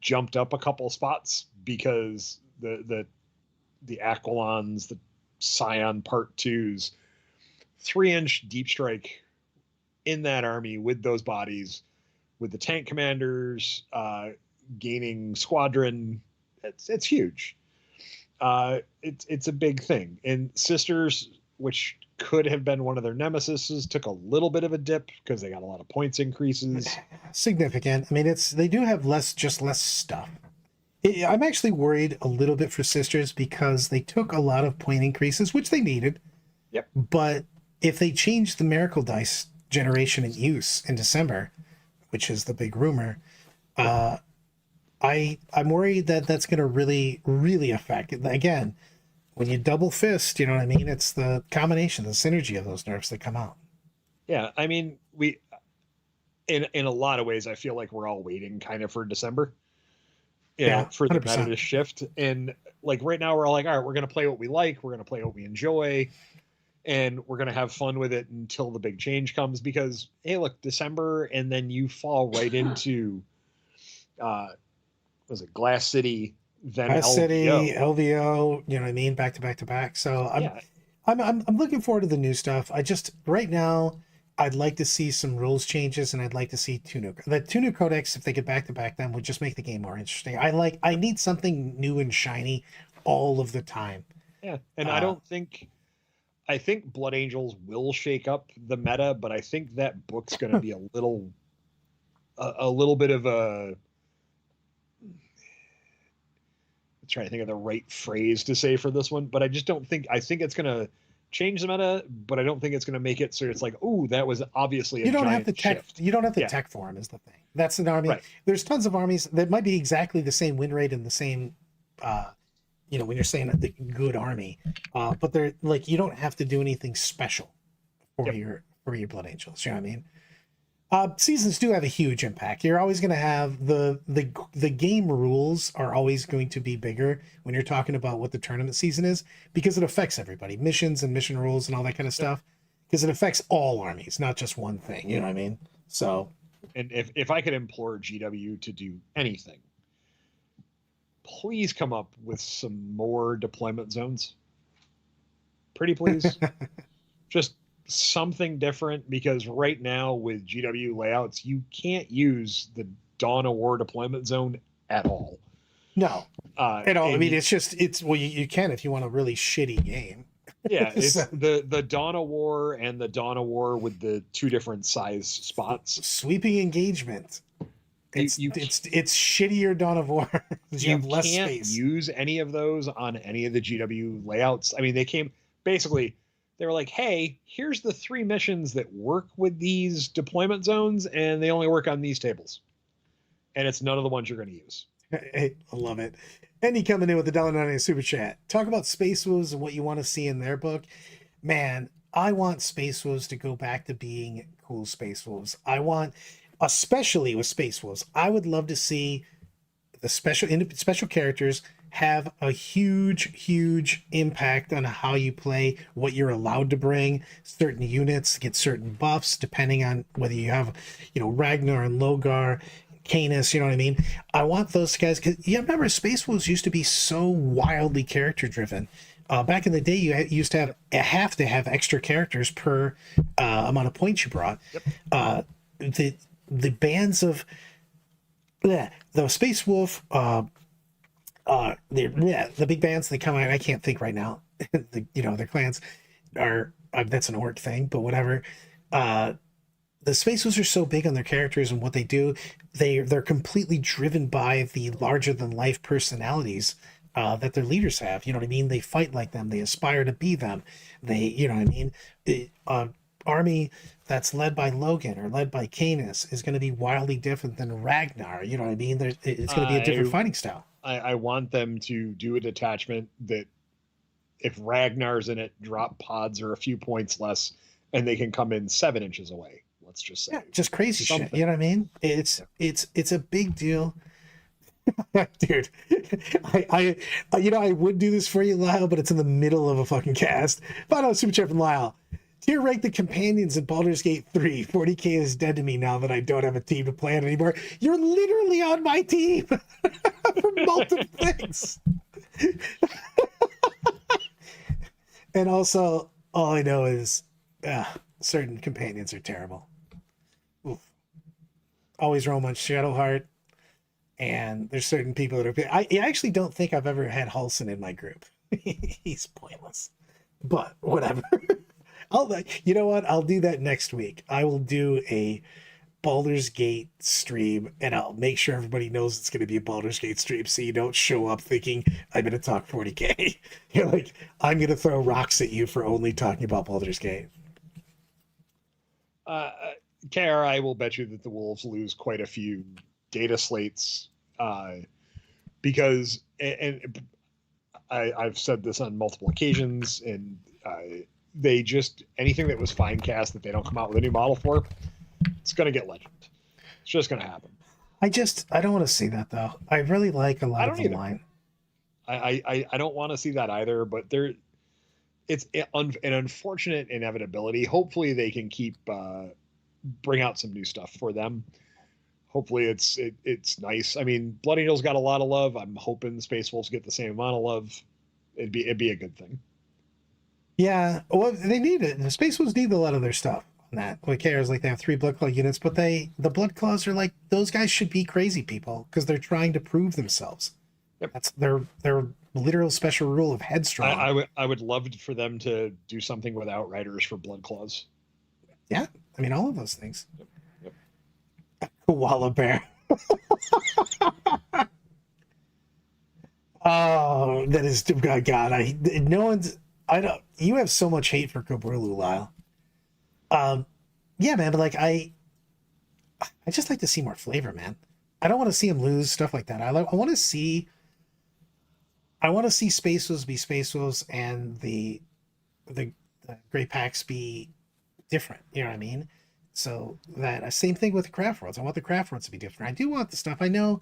jumped up a couple spots because the Aquilons, the Scion Part 2s, 3-inch deep strike in that army with those bodies, with the tank commanders gaining squadron, it's huge. It's a big thing. And Sisters, which could have been one of their nemesises, took a little bit of a dip because they got a lot of points increases. Significant. I mean, they do have less stuff. I'm actually worried a little bit for Sisters because they took a lot of point increases, which they needed. Yep. But if they change the Miracle Dice generation in use in December, which is the big rumor, uh, I'm worried that that's going to really affect it. Again, when you double fist, you know what I mean? It's the combination, the synergy of those nerfs that come out. Yeah, I mean, we in a lot of ways, I feel like we're all waiting kind of for December, Yeah, for the meta 100%. to shift. And like right now, we're all like, all right, we're gonna play what we like, we're gonna play what we enjoy, and we're gonna have fun with it until the big change comes. Because hey, look, December, and then you fall right into uh was it Glass City, then Glass City, LVO. LVO, you know what I mean? Back to back to back. So Yeah, I'm looking forward to the new stuff. I just right now I'd like to see some rules changes and I'd like to see two new codex if they could back to back them would just make the game more interesting. I need something new and shiny all of the time. yeah, and Uh I think Blood Angels will shake up the meta, but I think that book's going to be a little bit of a. I'm trying to think of the right phrase to say for this one, but I just don't think. I think it's going to change the meta, but I don't think it's going to make it so it's like, oh, that was obviously a giant shift. you don't have the Yeah, tech for them is the thing. That's an army. right. There's tons of armies that might be exactly the same win rate and the same you know, when you're saying the good army, but they're like you don't have to do anything special Yep. for your Blood Angels. You know what I mean? Seasons do have a huge impact. You're always going to have the game rules are always going to be bigger when you're talking about what the tournament season is because it affects everybody, missions and mission rules and all that kind of Yep. stuff. Because it affects all armies, not just one thing. You know what I mean? So And if I could implore GW to do anything, please come up with some more deployment zones. Pretty please. Just something different, because right now with GW layouts, you can't use the Dawn of War deployment zone at all. no, at all. I And mean, it's well, you can if you want a really shitty game. yeah, So, it's the Dawn of War and the Dawn of War with the two different size spots. sweeping engagement. You you It's shittier Dawn of War. You you have less can't space. use any of those on any of the GW layouts. I mean, they came basically. They were like, "Hey, here's the 3 missions that work with these deployment zones, and they only work on these tables, and it's none of the ones you're going to use." Hey, I love it. Andy coming in with the $1.90 super chat. Talk about Space Wolves and what you want to see in their book. Man, I want Space Wolves to go back to being cool Space Wolves. I want, especially with Space Wolves, I would love to see the special characters have a huge impact on how you play, what you're allowed to bring. Certain units get certain buffs depending on whether you have, you know, Ragnar and Logar, Canis, you know what I mean? I want those guys because you remember Space Wolves used to be so wildly character driven. Back in the day, you used to have extra characters per amount of points you brought. Yep. The bands of the Space Wolf, the big bands they come out. I can't think right now. Their clans are that's an orc thing, but whatever. The Space Wolves are so big on their characters and what they do. They're completely driven by the larger than life personalities that their leaders have. You know what I mean? They fight like them. They aspire to be them. You know what I mean? The army that's led by Logan or led by Canis is going to be wildly different than Ragnar. You know what I mean? It's going to be a different fighting style. I want them to do a detachment that, if Ragnar's in it, drop pods are a few points less, and they can come in 7 inches away. Let's just say, Yeah, just crazy something. shit. You know what I mean? It's a big deal. Dude, I would do this for you, Lyle, but it's in the middle of a fucking cast. Final super chat from Lyle. Tier rank the companions in Baldur's Gate 3. 40k is dead to me now that I don't have a team to play on anymore. You're literally on my team for multiple things. And also, all I know is certain companions are terrible. Oof. Always roam on Shadowheart. And there's certain people that are. I actually don't think I've ever had Halson in my group. He's pointless, but whatever. You know what? I'll do that next week. I will do a Baldur's Gate stream, and I'll make sure everybody knows it's going to be a Baldur's Gate stream, so you don't show up thinking I'm going to talk 40k. You're like, I'm going to throw rocks at you for only talking about Baldur's Gate. KR, I will bet you that the Wolves lose quite a few data slates because, and I've said this on multiple occasions, and they just, anything that was Finecast that they don't come out with a new model for, it's going to get Legend. It's just going to happen. I don't want to see that, though. I really like a lot of the line. I don't want to see that either, but it's an unfortunate inevitability. Hopefully they can keep bring out some new stuff for them. Hopefully it's nice. I mean, Blood Angel's got a lot of love. I'm hoping the Space Wolves get the same amount of love. It'd be a good thing. Yeah, well, they need it. The Space Wolves need a lot of their stuff on that. What cares? Like, they have 3 Blood Claw units, but the Blood Claws are like, those guys should be crazy people because they're trying to prove themselves. Yep. That's their literal special rule of headstrong. I would love for them to do something with Outriders for Blood Claws. Yeah, I mean, all of those things. Yep. Koala bear. Oh, that is, God, you have so much hate for Kobrulu, Lyle. Yeah, man, but like, I just like to see more flavor, man. I don't want to see him lose stuff like that. I want to see Space Wolves be Space Wolves and the Great Packs be different. You know what I mean? So that same thing with the Craft Worlds. I want the Craft Worlds to be different. I do want the stuff. I know.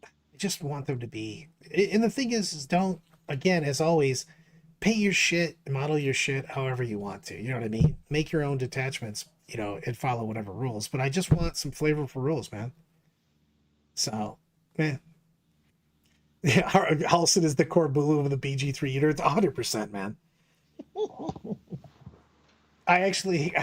I just want them to be. And the thing is don't, again, as always, paint your shit, model your shit however you want to. You know what I mean? Make your own detachments, you know, and follow whatever rules. But I just want some flavorful rules, man. So, man. Yeah, Halson is the core Bulu of the BG3 eater. It's 100%, man. I actually,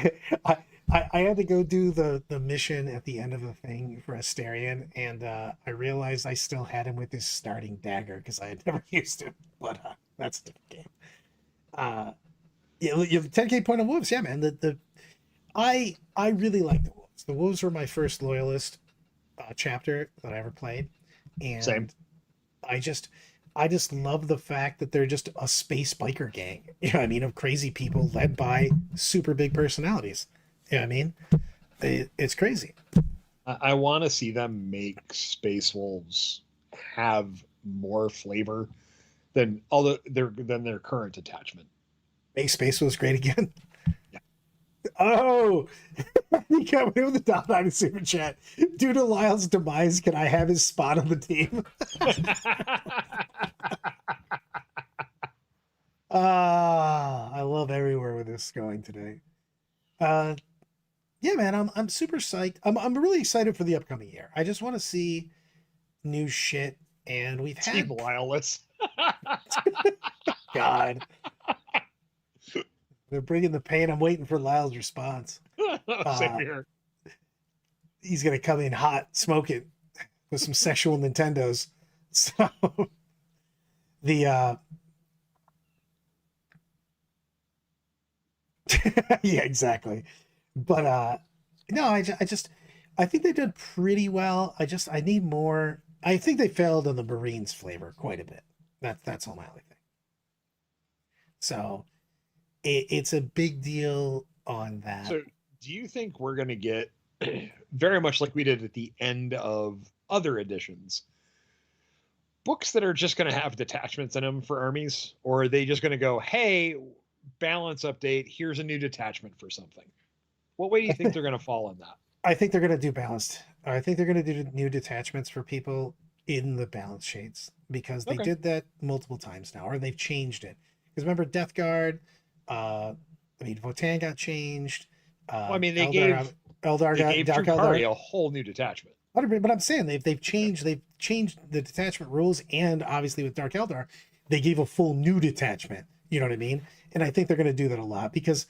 I had to go do the mission at the end of the thing for Asterion, and I realized I still had him with his starting dagger because I had never used him. But that's a different game. Yeah, you have 10k point of wolves, yeah, man. I really like the wolves. The wolves were my first loyalist chapter that I ever played, and Same. I just love the fact that they're just a space biker gang. You know what I mean? Of crazy people led by super big personalities. You know what I mean? It's crazy. I want to see them make Space Wolves have more flavor than their current attachment. Make Space Wolves great again. Yeah. Oh, you got me with the $9 super chat. Due to Lyle's demise, can I have his spot on the team? I love everywhere with this going today. Yeah, man, I'm super psyched. I'm really excited for the upcoming year. I just want to see new shit, and we've had Team Lyle-less. God. They're bringing the pain. I'm waiting for Lyle's response. Same here. He's gonna come in hot, smoking with some sexual Nintendos. So the yeah, exactly. But no, I think they did pretty well. I need more. I think they failed on the Marines flavor quite a bit. That's all my only thing. So it's a big deal on that. So do you think we're going to get very much like we did at the end of other editions, books that are just going to have detachments in them for armies? Or are they just going to go, hey, balance update, here's a new detachment for something? What way do you think they're going to fall on that? I think they're going to do balanced. I think they're going to do new detachments for people in the balance shades because they did that multiple times now, or they've changed it. Because remember, Death Guard, Votan got changed. Well, I mean, they gave Dark Eldar a whole new detachment. But I'm saying they've changed the detachment rules, and obviously with Dark Eldar, they gave a full new detachment. You know what I mean? And I think they're going to do that a lot because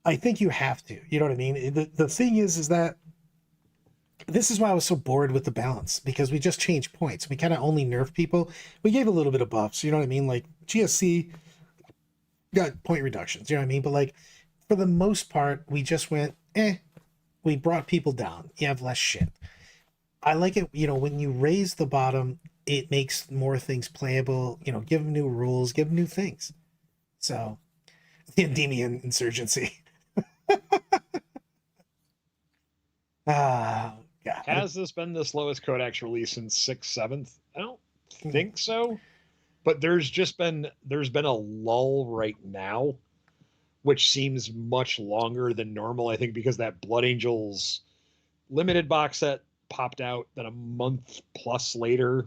I think you have to. You know what I mean? The thing is that this is why I was so bored with the balance, because we just changed points. We kind of only nerf people. We gave a little bit of buffs. You know what I mean? Like GSC got point reductions. You know what I mean? But like for the most part, we just went, we brought people down. You have less shit. I like it, when you raise the bottom, it makes more things playable. Give them new rules, give them new things. So, the Endymion Insurgency. Ah, God. Has this been the slowest Codex release since 6th, 7th? I don't think so. But there's been a lull right now, which seems much longer than normal. I think because that Blood Angels limited box set popped out, then a month plus later,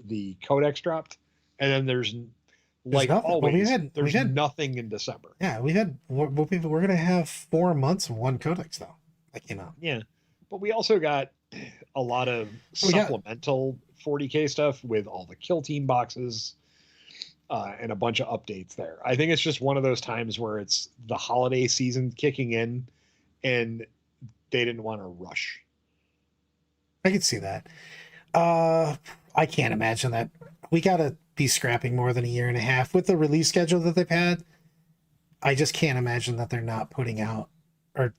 the Codex dropped, and then there's like always, there's nothing in December. Yeah, we're gonna have 4 months of one Codex though that came out. Yeah, but we also got a lot of supplemental 40k stuff with all the Kill Team boxes. And a bunch of updates there. I think it's just one of those times where it's the holiday season kicking in and they didn't want to rush. I could see that. I can't imagine that. We got to be scrapping more than a year and a half with the release schedule that they've had. I just can't imagine that they're not putting out or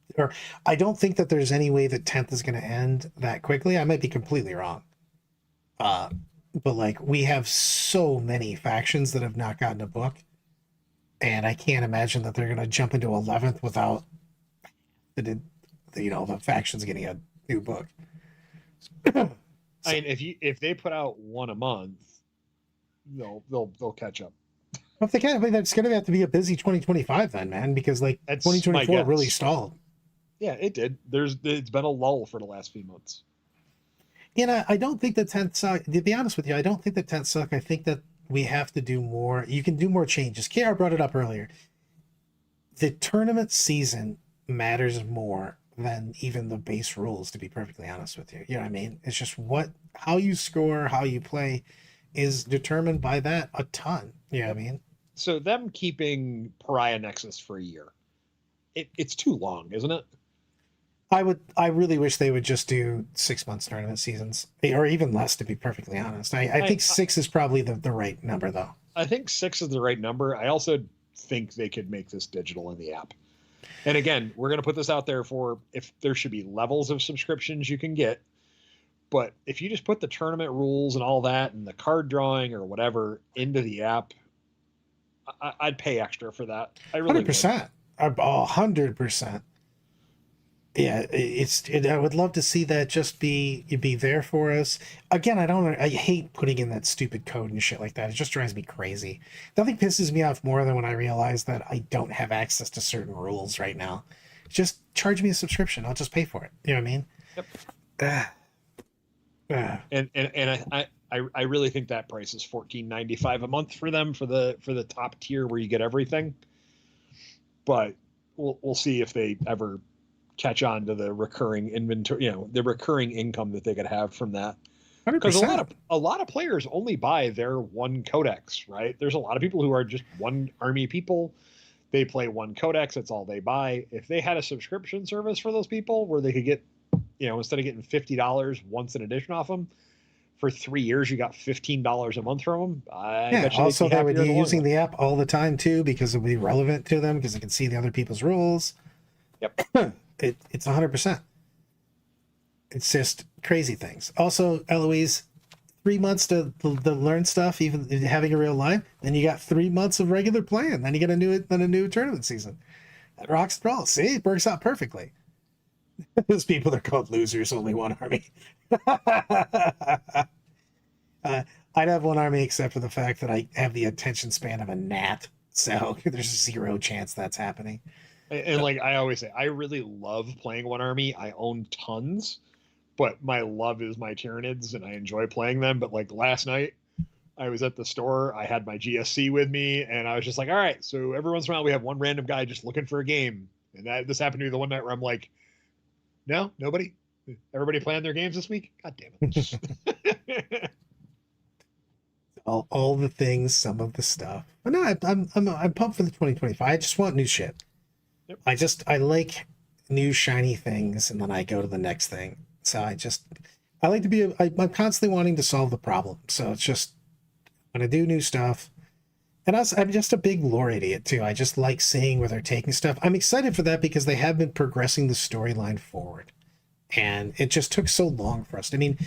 I don't think that there's any way that 10th is going to end that quickly. I might be completely wrong. But like we have so many factions that have not gotten a book, and I can't imagine that they're going to jump into 11th without the factions getting a new book. So, I mean, if they put out one a month, they'll catch up. If they can, I mean, that's going to have to be a busy 2025 then, man, because like 2024 really stalled. Yeah, it did. It's been a lull for the last few months. I don't think the 10th suck. To be honest with you, I don't think the 10th suck. I think that we have to do more. You can do more changes. KR brought it up earlier. The tournament season matters more than even the base rules, to be perfectly honest with you. You know what I mean? It's just how you score, how you play is determined by that a ton. You know what I mean? So them keeping Pariah Nexus for a year, it's too long, isn't it? I really wish they would just do 6 months tournament seasons, or even less, to be perfectly honest. I think 6 is probably the right number, though. I think 6 is the right number. I also think they could make this digital in the app. And again, we're going to put this out there for if there should be levels of subscriptions you can get. But if you just put the tournament rules and all that and the card drawing or whatever into the app, I'd pay extra for that. I really 100%. 100%. Yeah, I would love to see that just be there for us. Again, I hate putting in that stupid code and shit like that. It just drives me crazy. Nothing pisses me off more than when I realize that I don't have access to certain rules right now. Just charge me a subscription. I'll just pay for it. You know what I mean? Yep. And I really think that price is $14.95 a month for them for the top tier where you get everything. But we'll see if they ever catch on to the recurring inventory, the recurring income that they could have from that. Because a lot of players only buy their one codex, right? There's a lot of people who are just one army people. They play one codex. That's all they buy. If they had a subscription service for those people where they could get, instead of getting $50 once an edition off them, for 3 years, you got $15 a month from them. Also, they would be using the app all the time too, because it would be relevant to them because they can see the other people's rules. Yep. It's 100%. It's just crazy things. Also, Eloise, 3 months to learn stuff, even having a real life. Then you got 3 months of regular playing. Then you get a new tournament season. That rocks and rolls. See, it works out perfectly. Those people are called losers. Only one army. I'd have one army except for the fact that I have the attention span of a gnat. So there's zero chance that's happening. And like I always say, I really love playing one army. I own tons, but my love is my Tyranids, and I enjoy playing them. But like last night, I was at the store. I had my GSC with me, and I was just like, all right. So every once in a while, we have one random guy just looking for a game. And this happened to me the one night where I'm like, no, nobody. Everybody playing their games this week? God damn it. all the things, some of the stuff. But no, I'm pumped for the 2025. I just want new shit. Yep. I like new shiny things, and then I go to the next thing. So I like to be I'm constantly wanting to solve the problem. So it's just when I do new stuff, and I'm just a big lore idiot too. I just like seeing where they're taking stuff. I'm excited for that because they have been progressing the storyline forward. And it just took so long for us. I mean,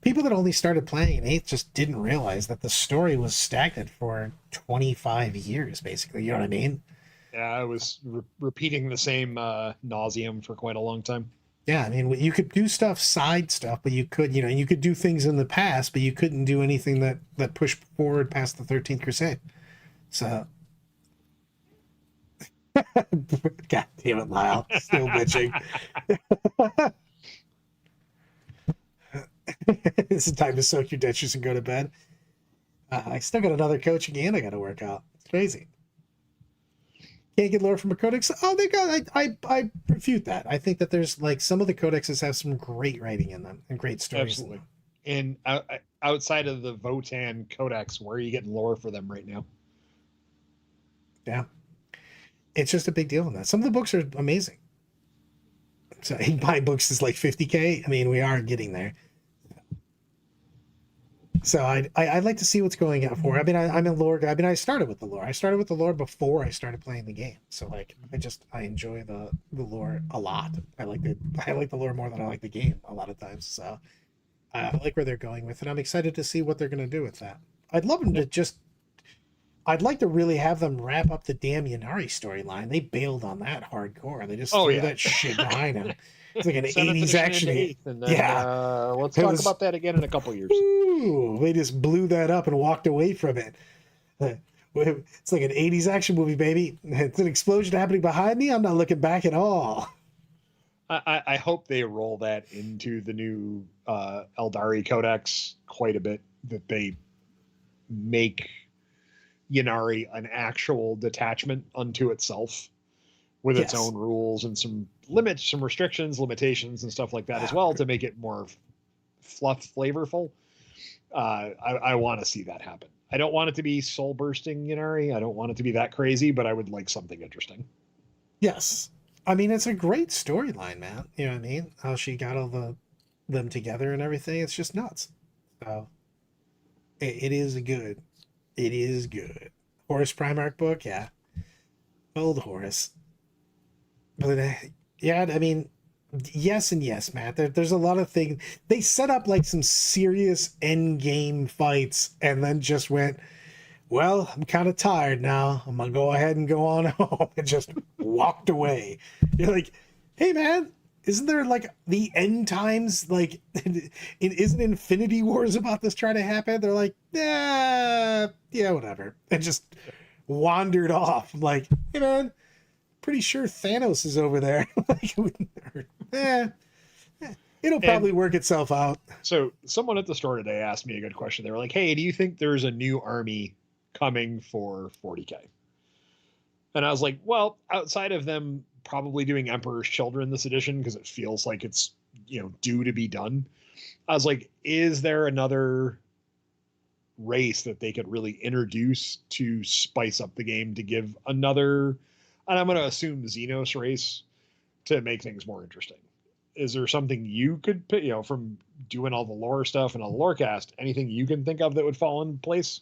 people that only started playing in 8th just didn't realize that the story was stagnant for 25 years, basically. You know what I mean? Yeah, I was repeating the same nauseum for quite a long time. Yeah, I mean, you could do side stuff, but you could, you could do things in the past, but you couldn't do anything that pushed forward past the 13th Crusade. So, God damn it, Lyle, still bitching. It's time to soak your dentures and go to bed. I still got another coaching and I got to work out. It's crazy. Can't get lore from a codex. Oh, they got. I refute that. I think that there's like some of the codexes have some great writing in them and great stories. Absolutely. And outside of the Votan Codex, where are you getting lore for them right now? Yeah, it's just a big deal in that. Some of the books are amazing. So buying books is like 50K. I mean, we are getting there. So I'd like to see what's going out for. I mean, I'm a lore guy. I mean, I started with the lore. I started with the lore before I started playing the game. So like, I enjoy the lore a lot. I like the lore more than I like the game a lot of times. So I like where they're going with it. I'm excited to see what they're going to do with that. I'd love them to just. I'd like to really have them wrap up the damn Yanari storyline. They bailed on that hardcore. They just threw that shit behind him. It's like an 80s action. And then, let's talk about that again in a couple years. Ooh, they just blew that up and walked away from it. It's like an 80s action movie, baby. It's an explosion happening behind me. I'm not looking back at all. I hope they roll that into the new Eldari Codex quite a bit, that they make Yanari an actual detachment unto itself with its own rules and some limits, some restrictions, limitations, and stuff like that as well, to make it more flavorful. I want to see that happen. I don't want it to be soul bursting Yanari. I don't want it to be that crazy, but I would like something interesting. Yes. I mean, it's a great storyline, man. You know what I mean? How she got all them together and everything. It's just nuts. So it is good. It is good. Horus Primarch book, yeah. Old Horus. But yeah, I mean, yes and yes, Matt. There's a lot of things. They set up like some serious end game fights and then just went, well, I'm kind of tired now. I'm going to go ahead and go on home, and just walked away. You're like, hey, man, isn't there like the end times? Like, isn't Infinity Wars about this trying to happen? They're like, yeah, whatever. And just wandered off. Like, hey, man, pretty sure Thanos is over there. Like, it'll probably work itself out. So someone at the store today asked me a good question. They were like, hey, do you think there's a new army coming for 40K? And I was like, well, outside of them probably doing Emperor's Children this edition, because it feels like it's, due to be done, I was like, is there another race that they could really introduce to spice up the game, to give another, and I'm going to assume Xenos race, to make things more interesting? Is there something you could pick, from doing all the lore stuff and all the lore cast, anything you can think of that would fall in place?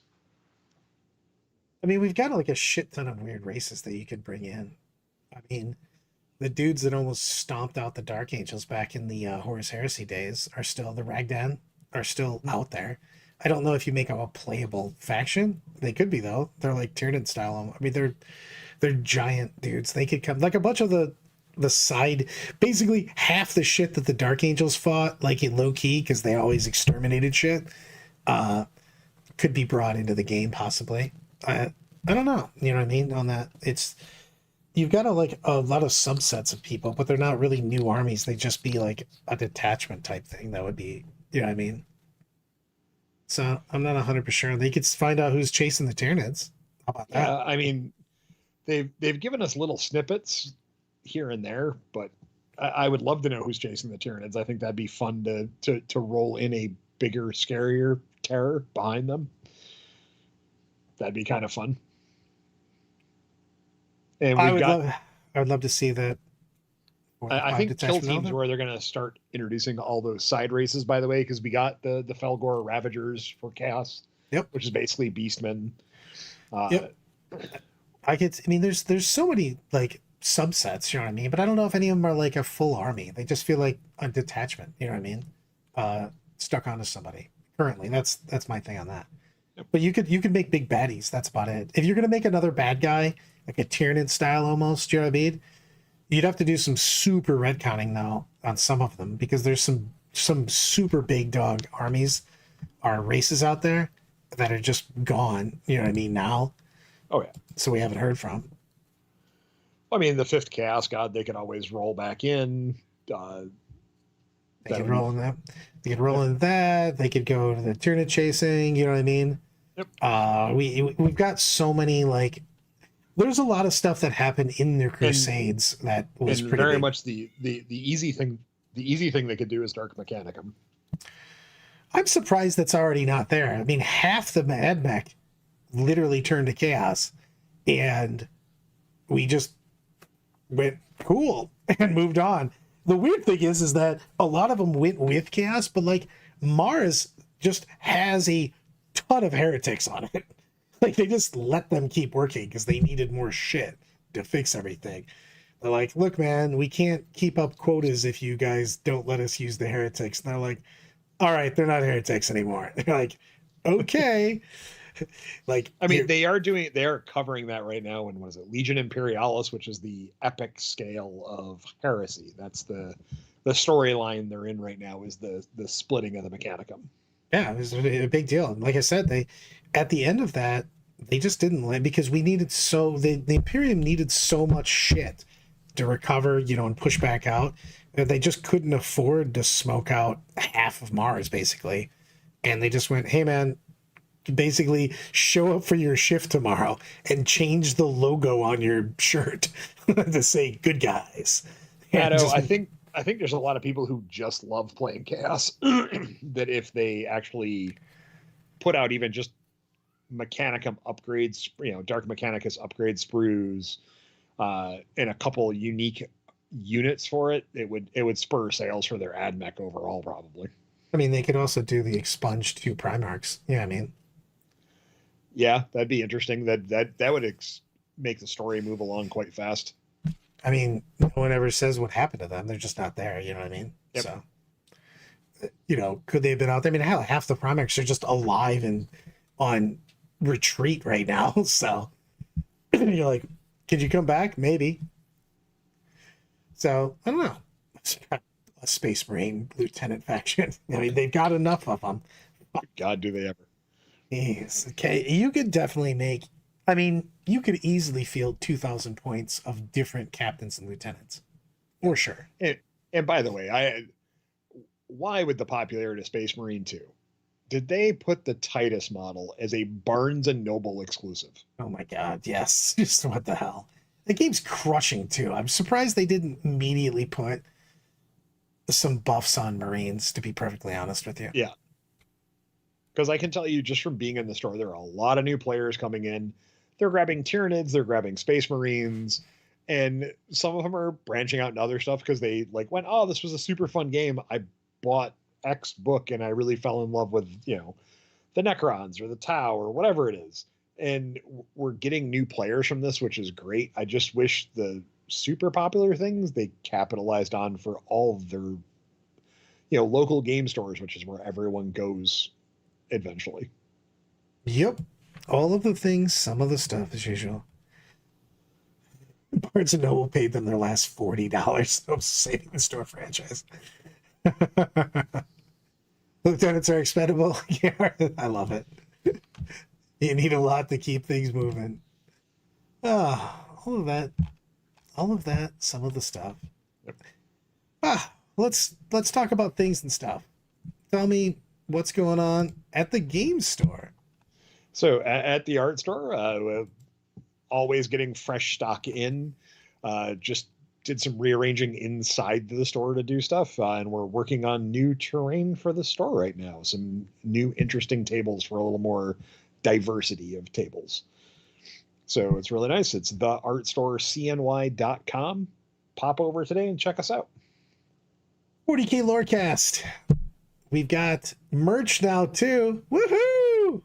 I mean, we've got like a shit ton of weird races that you could bring in. I mean, the dudes that almost stomped out the Dark Angels back in the Horus Heresy days are still, the Ragdan are still out there. I don't know if you make them a playable faction. They could be, though. They're like Tyranid style. I mean, they're giant dudes. They could come like a bunch of the side, basically half the shit that the Dark Angels fought, like in low key, because they always exterminated shit, could be brought into the game possibly. I don't know. You know what I mean? On that, you've got a lot of subsets of people, but they're not really new armies. They just be like a detachment type thing. That would be, you know what I mean? So I'm not 100% sure. They could find out who's chasing the Tyranids. How about that? I mean, they've given us little snippets here and there, but I would love to know who's chasing the Tyranids. I think that'd be fun to roll in a bigger, scarier terror behind them. That'd be kind of fun. And I would love to see that. I think Kill Team's where they're going to start introducing all those side races, by the way, because we got the Felgor Ravagers for Chaos. Yep. Which is basically Beastmen. Yep. I mean, there's so many like subsets, you know what I mean? But I don't know if any of them are like a full army. They just feel like a detachment, you know what I mean? Stuck onto somebody. Currently, that's my thing on that. Yep. But you could make big baddies. That's about it. If you're gonna make another bad guy, like a Tyranid style almost, you know what I mean? You'd have to do some super retconning though on some of them, because there's some super big dog armies or races out there that are just gone, you know what I mean, now. Oh yeah. So we haven't heard from. I mean, the fifth Chaos God, they could always roll back in. They could roll in that. They could roll in that. They could go to the Tyrannid chasing. You know what I mean? Yep. We've got so many, like. There's a lot of stuff that happened in their Crusades that was and pretty very big. much the easy thing. The easy thing they could do is Dark Mechanicum. I'm surprised that's already not there. I mean, half the Mad Mech literally turned to chaos, and we just went cool and moved on. The weird thing is that a lot of them went with chaos, but like Mars just has a ton of heretics on it. Like they just let them keep working because they needed more shit to fix everything. They're like, look, man, we can't keep up quotas if you guys don't let us use the heretics. And they're like, all right, they're not heretics anymore. They're like, okay. Like, I mean, they are covering that right now in, what is it, Legion Imperialis, which is the epic scale of heresy. That's the storyline they're in right now, is the splitting of the Mechanicum. yeah, it was a big deal. And like I said, they at the end of that, they just didn't land because we needed the Imperium needed so much shit to recover, you know, and push back out. They just couldn't afford to smoke out half of Mars, basically. And they just went, hey man, basically show up for your shift tomorrow and change the logo on your shirt to say good guys. Yeah, no, I think there's a lot of people who just love playing Chaos that if they actually put out even just Mechanicum upgrades, you know, Dark Mechanicus upgrade sprues, and a couple unique units for it, it would spur sales for their ad mech overall, probably. I mean, they could also do the expunged 2 Primarchs. Yeah, I mean, yeah, that'd be interesting. That would make the story move along quite fast. I mean, no one ever says what happened to them. They're just not there. You know what I mean? Yep. So, you know, could they have been out there? I mean, hell, half the Primarchs are just alive and on retreat right now. So you're like, could you come back? Maybe. So I don't know. A Space Marine Lieutenant faction. I mean, they've got enough of them. God, do they ever? Yes. Okay. You could definitely make. I mean, you could easily field 2,000 points of different captains and lieutenants, for sure. And by the way, why would the popularity of Space Marine 2? Did they put the Titus model as a Barnes and Noble exclusive? Oh my god, yes. Just what the hell. The game's crushing too. I'm surprised they didn't immediately put some buffs on Marines, to be perfectly honest with you. Yeah. Because I can tell you just from being in the store, there are a lot of new players coming in. They're grabbing Tyranids, they're grabbing Space Marines, and some of them are branching out into other stuff because they like went, oh, this was a super fun game. I bought X book and I really fell in love with, you know, the Necrons or the Tau or whatever it is. And we're getting new players from this, which is great. I just wish the super popular things they capitalized on for all of their, you know, local game stores, which is where everyone goes eventually. Yep. All of the things, some of the stuff as usual. Barnes and Noble paid them their last $40 of saving the store franchise. Lieutenants are expendable. Yeah, I love it. You need a lot to keep things moving. All of that, some of the stuff. Yep. Let's talk about things and stuff. Tell me what's going on at the game store. So at the art store, always getting fresh stock in. Just did some rearranging inside the store to do stuff, and we're working on new terrain for the store right now. Some new interesting tables for a little more diversity of tables. So it's really nice. It's theartstorecny.com. Pop over today and check us out. 40K Lorecast. We've got merch now too. Woohoo!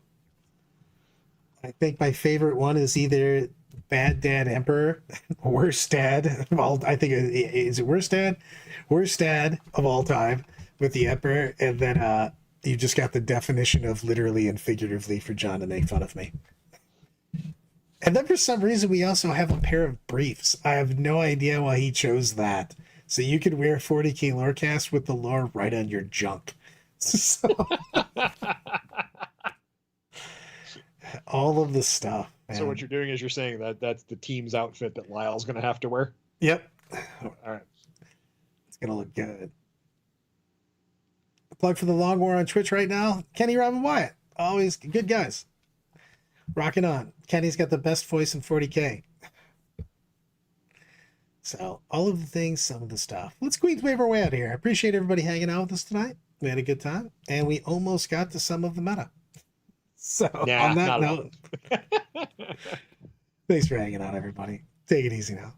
I think my favorite one is either Bad Dad Emperor, worst dad of all. I think is it worst dad of all time with the Emperor, and then you just got the definition of literally and figuratively for John to make fun of me. And then for some reason we also have a pair of briefs. I have no idea why he chose that. So you could wear 40k Lorecast with the lore right on your junk. So all of the stuff. Man. So what you're doing is you're saying that that's the team's outfit that Lyle's going to have to wear? Yep. All right. It's going to look good. Plug for the Long War on Twitch right now. Kenny, Rob, and Wyatt. Always good guys. Rocking on. Kenny's got the best voice in 40k. So all of the things, some of the stuff. Let's Queens wave our way out of here. I appreciate everybody hanging out with us tonight. We had a good time, and we almost got to some of the meta. So on that note, thanks for hanging out, everybody. Take it easy now.